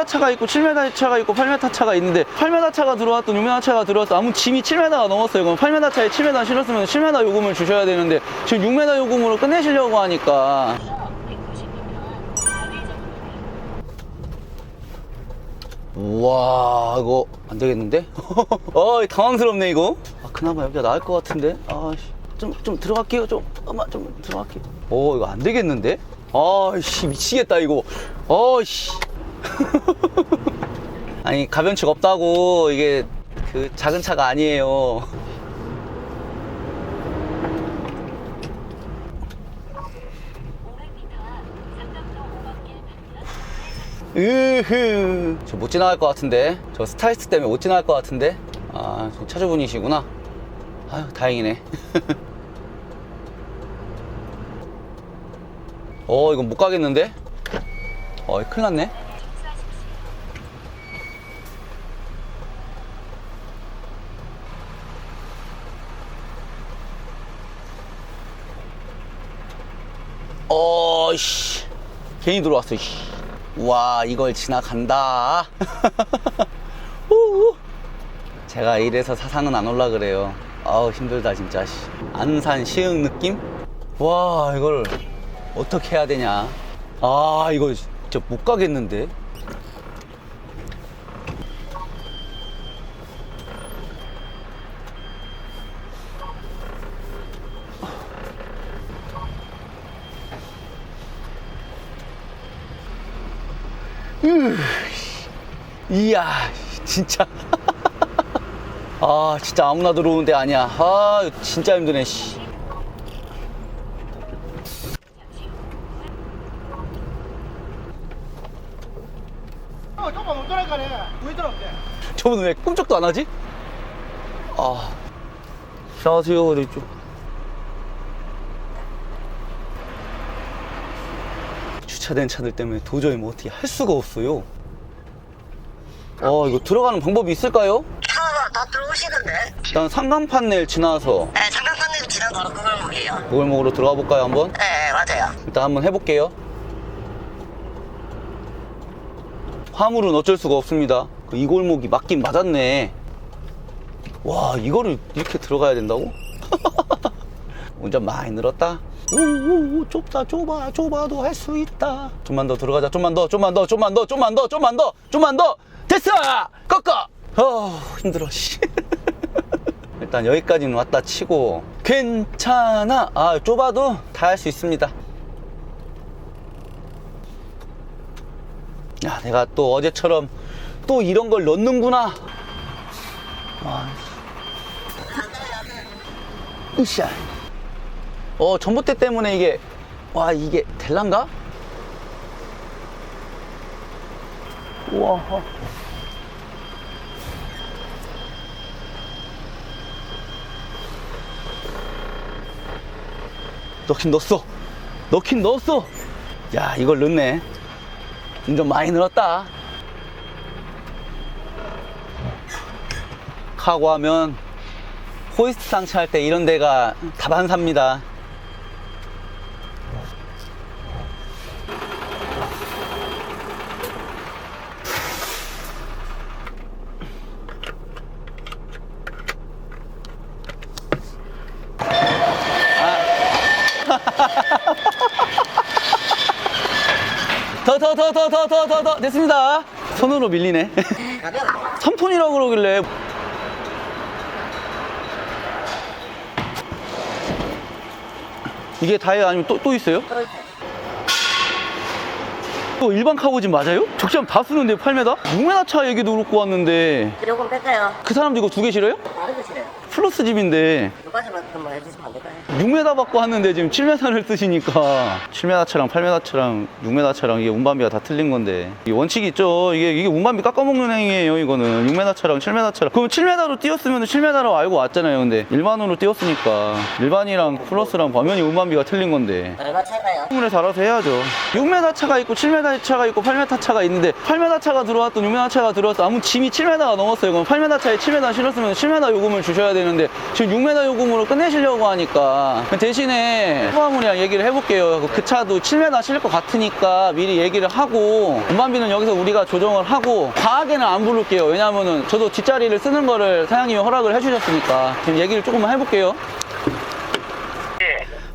6m 차가 있고 7m 차가 있고 8m 차가 있는데 8m 차가 들어왔던 6m 차가 들어왔던 아무 짐이 7m가 넘었어요. 그럼 8m 차에 7m 실었으면 7m 요금을 주셔야 되는데 지금 6m 요금으로 끝내시려고 하니까 우와 이거 안 되겠는데? 당황스럽네 이거. 그나마 여기가 나을 것 같은데. 좀 들어갈게요. 좀 들어갈게요. 이거 안 되겠는데? 씨 미치겠다 이거. 씨. 아니 가변축 없다고 이게 그 작은 차가 아니에요. 저 못 지나갈 것 같은데. 저 스타일스 때문에 못 지나갈 것 같은데. 저 차주분이시구나. 아유 다행이네. 이건 못 가겠는데? 큰일 났네. 씨. 괜히 들어왔어, 씨. 와, 이걸 지나간다. 제가 이래서 사상은 안 올라 그래요. 힘들다, 진짜. 안산 시흥 느낌? 와, 이걸 어떻게 해야 되냐. 이거 진짜 못 가겠는데. 이야 진짜. 진짜 아무나 들어오는 데 아니야. 진짜 힘드네. 씨. 조금 못 돌아가네. 왜 들어오는데? 저분 왜 꼼짝도 안 하지? 안녕하세요. 그랬죠. 주차된 차들 때문에 도저히 뭐 어떻게 할 수가 없어요. 이거 들어가는 방법이 있을까요? 차가 다 들어오시던데? 일단 상간판넬 지나서 네, 상간판넬 지난 바로 그걸목이에요. 그골목으로 들어가 볼까요 한번? 네, 맞아요. 일단 한번 해볼게요. 화물은 어쩔 수가 없습니다. 이 골목이 맞긴 맞았네. 와, 이거를 이렇게 들어가야 된다고? 운전 많이 늘었다. 오, 좁다, 좁아도 할 수 있다. 좀만 더 들어가자. 좀만 더. 됐어! 꺾어! 힘들어, 씨. 일단 여기까지는 왔다 치고 괜찮아. 좁아도 다 할 수 있습니다. 야, 내가 또 어제처럼 또 이런 걸 넣는구나. 으쌰. 전봇대 때문에 이게 이게 될란가? 우와. 넣긴 넣었어. 야, 이걸 넣네. 운전 많이 늘었다. 카고하면 호이스트 상차할 때 이런 데가 다반사입니다. 더 됐습니다. 손으로 밀리네. 3톤이라고 그러길래. 이게 다예요? 아니면 또 있어요? 또 일반 카고짐 맞아요? 적시하면 다 쓰는데 8m? 6m 차 얘기도 그렇고 왔는데 요금 뺄까요? 그 사람도 이거 2개 실어요? 다른 거 싫어요. 플러스 집인데 요까지만 좀 해주시면 안 될까요? 6m 받고 왔는데 지금 7m를 쓰시니까 7m 차랑 8m 차랑 6m 차랑 이게 운반비가 다 틀린 건데 이게 원칙이 있죠. 이게 운반비 깎아먹는 행위예요. 이거는 6m 차랑 7m 차랑 그럼 7m로 뛰었으면 7m라고 알고 왔잖아요. 근데 일반으로 뛰었으니까 일반이랑 플러스랑 범연히 운반비가 틀린 건데 얼마 차일까요? 주문을 알아서 해야죠. 6m 차가 있고 7m 차가 있고 8m 차가 있는데 8m 차가 들어왔던 6m 차가 들어왔던 아무 짐이 7m가 넘었어요. 그럼 8m 차에 7m 실었으면 7m 요금을 주셔야 되는 되는데 지금 6m 요금으로 끝내시려고 하니까 대신에 소화물이랑 얘기를 해볼게요. 그 차도 7m 실릴 것 같으니까 미리 얘기를 하고 운반비는 여기서 우리가 조정을 하고 과하게는 안 부를게요. 왜냐면은 저도 뒷자리를 쓰는 거를 사장님이 허락을 해주셨으니까 지금 얘기를 조금만 해볼게요.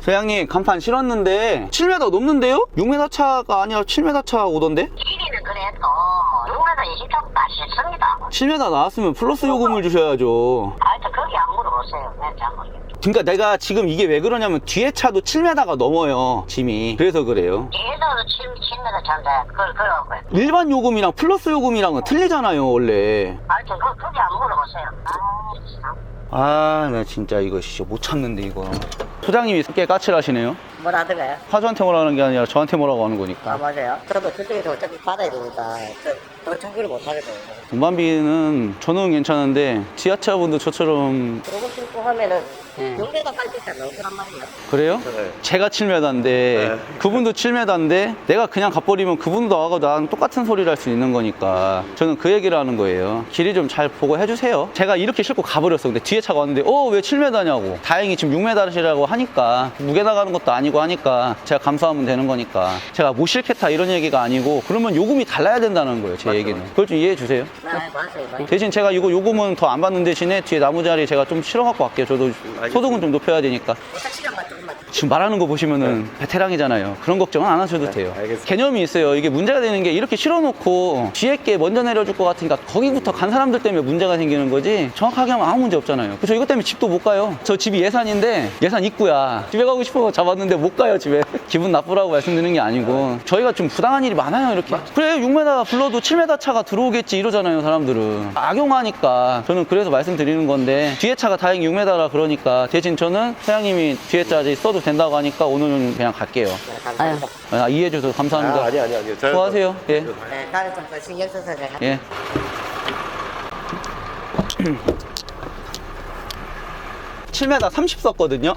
소장님 간판 실었는데 7m 넘는데요? 6m 차가 아니라 7m 차 오던데? 길이는 그래도 6m 20점 맛있습니다. 7m 나왔으면 플러스 요금을 주셔야죠. 하여튼 거기 안 물어보세요. 잘 모르겠어요. 그러니까 내가 지금 이게 왜 그러냐면 뒤에 차도 7m가 넘어요, 짐이. 그래서 그래요. 뒤에서도 7m 차인데 그걸 그러고요. 일반 요금이랑 플러스 요금이랑은 틀리잖아요, 원래. 하여튼 거기 안 물어보세요. 아, 참. 아, 나 진짜 이거 진짜 못 참는데 이거. 소장님이 꽤 까칠하시네요. 뭐라든가요? 화주한테 뭐라는 게 아니라 저한테 뭐라고 하는 거니까. 아, 맞아요. 저도 그쪽에서 어차피 받아야 되니까 더 청구를 못 하거든요. 운반비는 저는 괜찮은데 지하차분도 저처럼 조금 신고 하면은 용대가 깔 때가 너무 그란 말이에요. 그래요? 네. 제가 7m인데 그분도 7m인데 내가 그냥 가버리면 그분도 나가고 나랑 똑같은 소리를 할 수 있는 거니까 저는 그 얘기를 하는 거예요. 길이 좀 잘 보고 해주세요. 제가 이렇게 싣고 가버렸어. 근데 뒤에 차가 왔는데 왜 7m냐고. 다행히 지금 6m시라고 하니까 무게 나가는 것도 아니고 하니까 제가 감수하면 되는 거니까 제가 못 싣겠다 이런 얘기가 아니고 그러면 요금이 달라야 된다는 거예요. 제 얘기는. 그걸 좀 이해해 주세요. 맞아요. 대신 제가 이거 요금은 더 안 받는 대신에 뒤에 나무 자리 제가 좀 실어갖고 갈게요. 저도 소득은 좀 높여야 되니까. 시간만 조금만. 지금 말하는 거 보시면은 베테랑이잖아요. 그런 걱정은 안 하셔도 돼요. 개념이 있어요. 이게 문제가 되는 게 이렇게 실어놓고 뒤에 게 먼저 내려줄 것 같으니까 거기부터 간 사람들 때문에 문제가 생기는 거지 정확하게 하면 아무 문제 없잖아요. 그래서 이것 때문에 집도 못 가요. 저 집이 예산인데 예산 입구야. 집에 가고 싶어서 잡았는데 못 가요 집에. 기분 나쁘라고 말씀드리는 게 아니고 저희가 좀 부당한 일이 많아요 이렇게. 그래 6m 불러도 7m 차가 들어오겠지 이러잖아요 사람들은. 악용하니까 저는 그래서 말씀드리는 건데 뒤에 차가 다행히 6m라 그러니까 대신 저는 사장님이 뒤에 차지 써도 된다고 하니까 오늘은 그냥 갈게요. 아유. 이해해 주셔서 감사합니다. 아니. 수고하세요. 예. 네, 다른 좀더 신경 써서 제가. 예. (7m) 30 썼거든요.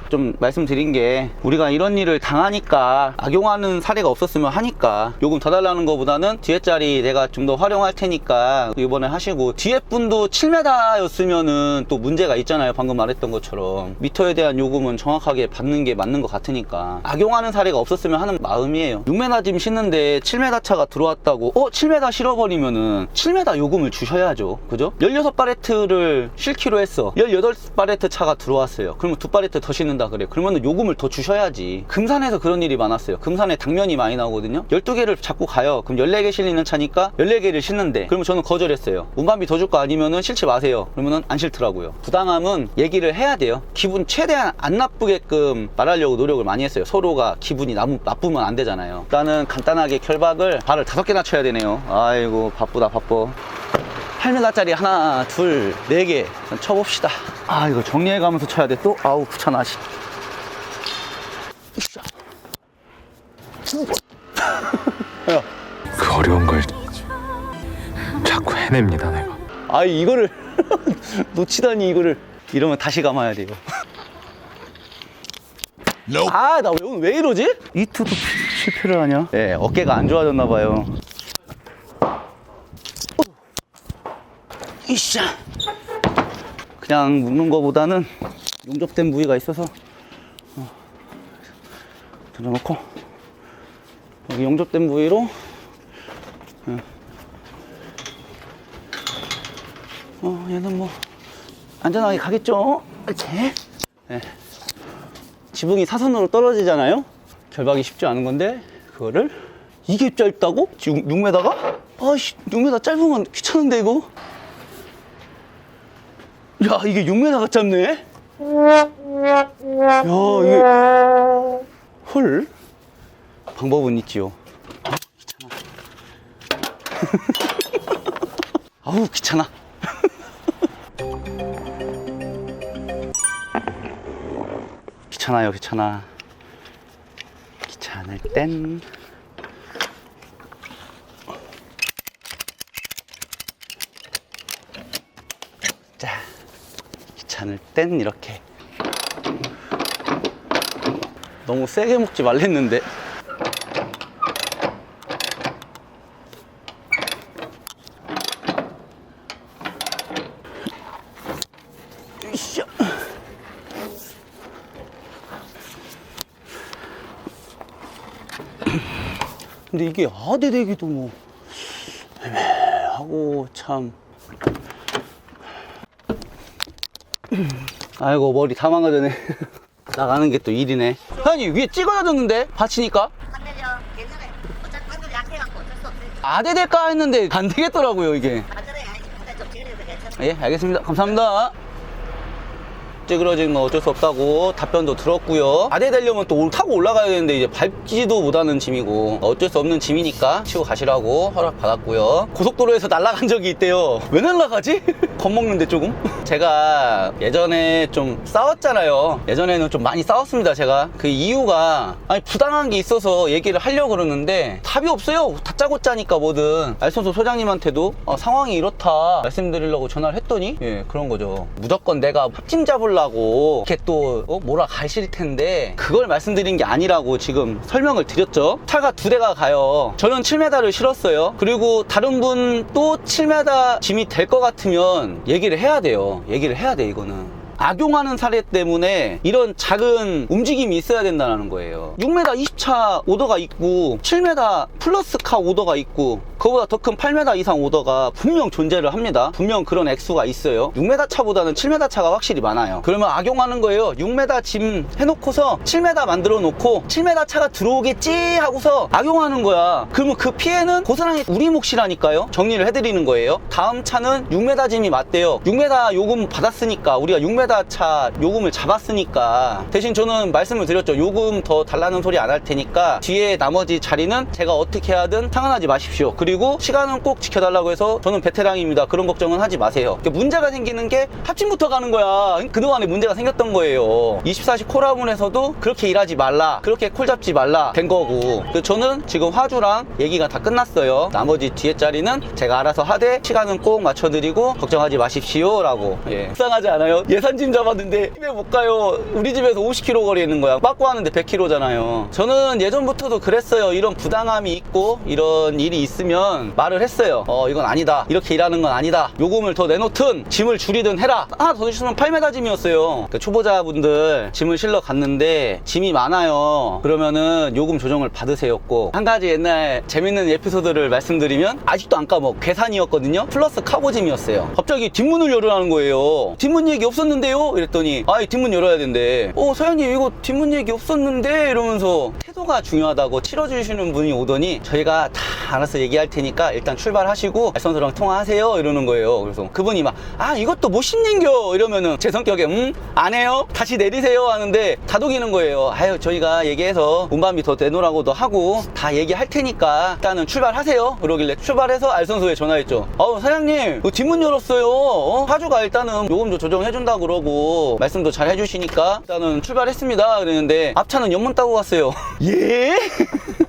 좀 말씀드린 게 우리가 이런 일을 당하니까 악용하는 사례가 없었으면 하니까 요금 더 달라는 거보다는 뒤에 자리 내가 좀 더 활용할 테니까 이번에 하시고 뒤에 분도 7m였으면은 또 문제가 있잖아요. 방금 말했던 것처럼 미터에 대한 요금은 정확하게 받는 게 맞는 것 같으니까 악용하는 사례가 없었으면 하는 마음이에요. 6m 짐 싣는데 7m 차가 들어왔다고 7m 실어버리면은 7m 요금을 주셔야죠. 그죠? 16바레트를 실기로 했어. 18바레트 차가 들어왔어요. 그러면 2바레트 더 싣는다 그래. 그러면 요금을 더 주셔야지. 금산에서 그런 일이 많았어요. 금산에 당면이 많이 나오거든요. 12개를 잡고 가요. 그럼 14개 실리는 차니까 14개를 싣는데 그러면 저는 거절했어요. 운반비 더 줄 거 아니면은 실지 마세요. 그러면은 안 싫더라고요. 부당함은 얘기를 해야 돼요. 기분 최대한 안 나쁘게끔 말하려고 노력을 많이 했어요. 서로가 기분이 나쁘면 안 되잖아요. 일단은 간단하게 결박을 발을 5개나 쳐야 되네요. 아이고 바쁘다 바빠. 8m짜리 하나, 둘, 4개 쳐봅시다. 이거 정리해가면서 쳐야 돼 또? 아우 귀찮아. 그 어려운 걸 자꾸 해냅니다 내가. 이거를 놓치다니 이거를. 이러면 다시 감아야 돼요. 나 오늘 왜 이러지? 이투도 실패를 하냐? 네, 어깨가 안 좋아졌나 봐요. 이샤. 그냥 묶는 거보다는 용접된 부위가 있어서 던져놓고 여기 용접된 부위로 얘는 뭐 안전하게 가겠죠? 이렇게. 네. 지붕이 사선으로 떨어지잖아요. 결박이 쉽지 않은 건데 그거를 이게 짧다고? 6m가? 6m 짧으면 귀찮은데 이거? 야 이게 6m가 짧네? 야 이게 헐 방법은 있지요. 귀찮아. 아우 귀찮아. 귀찮아요 귀찮아. 귀찮을 땐 자, 귀찮을 땐 이렇게. 너무 세게 묶지 말랬는데. 근데 이게 아대대기도 뭐 애매하고 참. 아이고 머리 다 망가졌네. 나가는 게 또 일이네. 사장님 위에 찍어야졌는데 받치니까 안 되죠. 괜찮아요. 어차피 판도 약해갖고 어쩔 수 없어요. 아대될까 했는데 안 되겠더라고요 이게. 안전하게 아니지. 일단 좀 지그려서 괜찮아요. 예, 알겠습니다. 감사합니다. 찌그러지는 건 어쩔 수 없다고 답변도 들었고요. 아대 되려면 또 타고 올라가야 되는데 이제 밟지도 못하는 짐이고 어쩔 수 없는 짐이니까 치고 가시라고 허락 받았고요. 고속도로에서 날아간 적이 있대요. 왜 날아가지? 겁먹는데 조금? 제가 예전에 좀 싸웠잖아요. 예전에는 좀 많이 싸웠습니다. 제가 그 이유가 아니 부당한 게 있어서 얘기를 하려고 그러는데 답이 없어요. 다짜고짜니까 뭐든. 알선소 소장님한테도 상황이 이렇다 말씀드리려고 전화를 했더니 예, 그런 거죠. 무조건 내가 합tim 잡으려고 이렇게 또 뭐라 가실 텐데 그걸 말씀드린 게 아니라고 지금 설명을 드렸죠. 차가 2대가 가요. 저는 7m를 실었어요. 그리고 다른 분도 7m 짐이 될 것 같으면 얘기를 해야 돼요. 얘기를 해야 돼. 이거는 악용하는 사례 때문에 이런 작은 움직임이 있어야 된다는 거예요. 6m 20차 오더가 있고 7m 플러스 카 오더가 있고 그거보다 더 큰 8m 이상 오더가 분명 존재를 합니다. 분명 그런 액수가 있어요. 6m 차보다는 7m 차가 확실히 많아요. 그러면 악용하는 거예요. 6m 짐 해놓고서 7m 만들어 놓고 7m 차가 들어오겠지 하고서 악용하는 거야. 그러면 그 피해는 고스란히 우리 몫이라니까요. 정리를 해드리는 거예요. 다음 차는 6m 짐이 맞대요. 6m 요금 받았으니까 우리가 6m 차 요금을 잡았으니까 대신 저는 말씀을 드렸죠. 요금 더 달라는 소리 안 할 테니까 뒤에 나머지 자리는 제가 어떻게 하든 상관하지 마십시오. 그리고 시간은 꼭 지켜달라고 해서 저는 베테랑입니다. 그런 걱정은 하지 마세요. 문제가 생기는 게 합침부터 가는 거야. 그동안에 문제가 생겼던 거예요. 24시 콜라문에서도 그렇게 일하지 말라, 그렇게 콜 잡지 말라 된 거고, 저는 지금 화주랑 얘기가 다 끝났어요. 나머지 뒤에 자리는 제가 알아서 하되 시간은 꼭 맞춰드리고 걱정하지 마십시오 라고. 예. 불쌍하지 않아요? 예산짐 잡았는데 집에 못 가요. 우리 집에서 50km 거리에 있는 거야. 빠꾸 하는데 100km잖아요. 저는 예전부터도 그랬어요. 이런 부당함이 있고 이런 일이 있으면 말을 했어요. 이건 아니다. 이렇게 일하는 건 아니다. 요금을 더 내놓든 짐을 줄이든 해라. 하나 더 주시면 8m 짐이었어요. 그러니까 초보자분들 짐을 실러 갔는데 짐이 많아요. 그러면은 요금 조정을 받으세요고. 한 가지 옛날 재밌는 에피소드를 말씀드리면 아직도 안 까먹어. 괴산이었거든요. 플러스 카고짐이었어요. 갑자기 뒷문을 열으라는 거예요. 뒷문 얘기 없었는데요? 이랬더니 아이 뒷문 열어야 된대. 사장님 이거 뒷문 얘기 없었는데? 이러면서 태도가 중요하다고 치러주시는 분이 오더니 저희가 다 알아서 얘기할 테니까 일단 출발하시고 알선소랑 통화하세요 이러는 거예요. 그래서 그분이 막 이것도 못 씹는겨 이러면은 제 성격에 안 해요? 다시 내리세요 하는데 다독이는 거예요. 저희가 얘기해서 운반비 더 내놓으라고도 하고 다 얘기할 테니까 일단은 출발하세요 그러길래 출발해서 알선소에 전화했죠. 사장님 뒷문 열었어요. 화주가 일단은 요금도 조정해준다 그러고 말씀도 잘 해주시니까 일단은 출발했습니다 그랬는데 앞차는 연문 따고 갔어요. 예?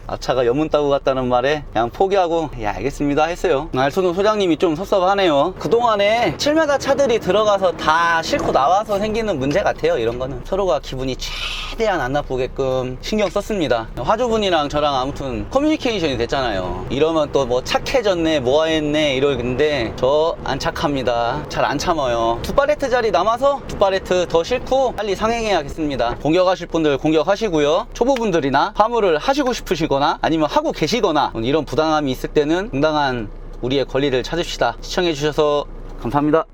앞차가 연문 따고 갔다는 말에 그냥 포기하고 알겠습니다 했어요. 알선소 소장님이 좀 섭섭하네요. 그동안에 7m 차들이 들어가서 다 싣고 나와서 생기는 문제 같아요. 이런 거는 서로가 기분이 최대한 안 나쁘게끔 신경 썼습니다. 화주분이랑 저랑 아무튼 커뮤니케이션이 됐잖아요. 이러면 또 뭐 착해졌네 뭐 했네 이러는데 저 안 착합니다. 잘 안 참아요. 2팔레트 자리 남아서 2팔레트 더 싣고 빨리 상행해야겠습니다. 공격하실 분들 공격하시고요. 초보분들이나 화물을 하시고 싶으시거나 아니면 하고 계시거나 이런 부당함이 있을 때는 당당한 우리의 권리를 찾읍시다. 시청해주셔서 감사합니다.